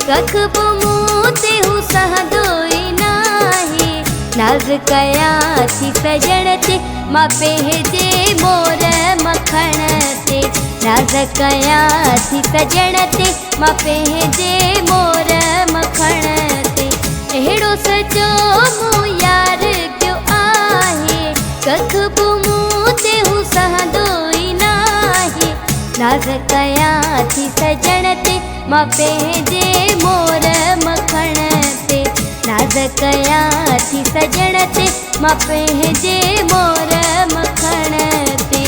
कखबो मूते हूँ सहदोई नाही। नाज कया थी सजण ते मां पंहिंजे मोर मखण ते। नाज कया थी सजण ते मां पंहिंजे मोर मखण ते। अहिड़ो सजो मूं यार कयो आहे, कखबो मूते हूँ सहदोई नाही। नाज कया थी सजण ते मां पंहिंजे मोर मखण ते। नाज कया थी सजण ते मां पंहिंजे मोर मखण ते।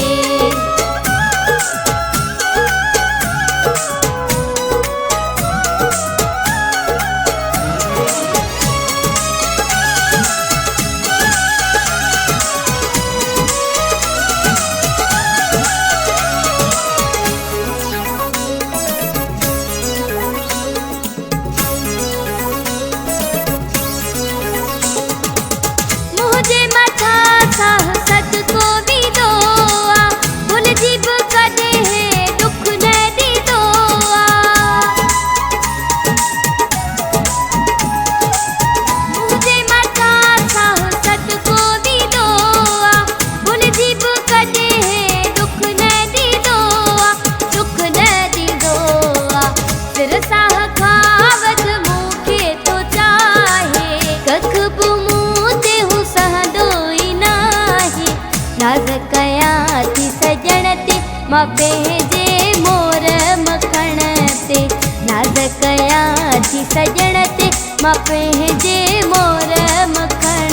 नाज कया थी सजण ते मां पंहिंजे मोर मखण ते। नाज कया थी सजण ते मां पंहिंजे मोर मखण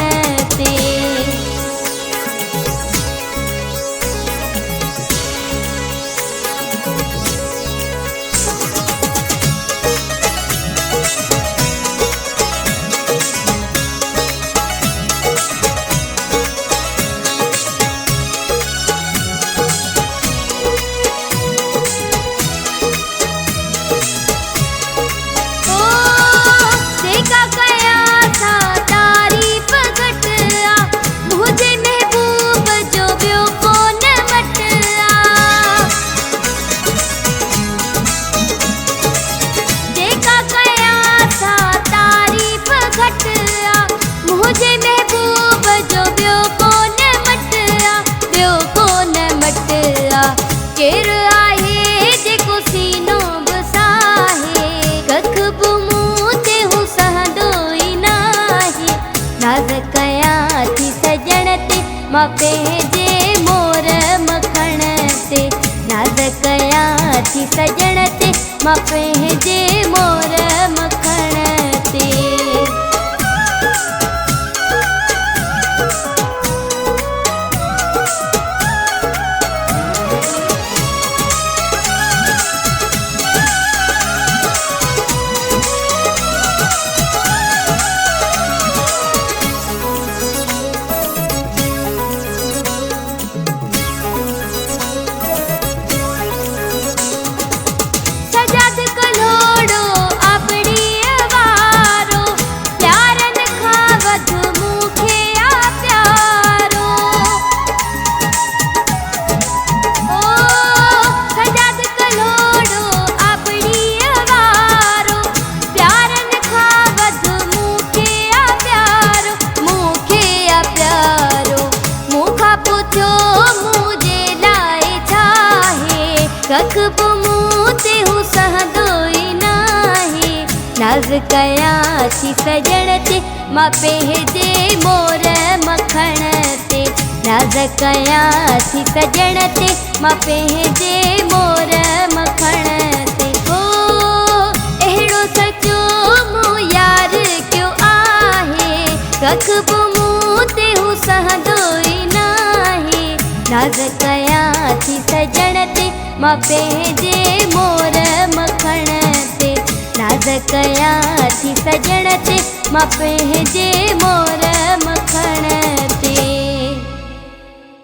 ते। केर आहे जेको सीनो बसाहे, कखबो मूते हूँ सहदोई नाही। नाज कया थी सजण ते मां पंहिंजे मोर मखण ते। नाज कया थी सजण ते मां पंहिंजे मोर मखण ते। कखबो मूते हूँ सहदोई नाही। नाज कया थी सजण ते मां पंहिंजे मोर मखण ते। नाज कया थी सजण ते मां पंहिंजे मोर मखण ते। हो अहिड़ो सचो मूं यार कयो आहे, कखबो मूते हूँ सहदोई नाज़ कयां थी सजण ते मां पंहिंजे मोर मखण ते नाज़ कयां थी सजण ते मां पंहिंजे मोर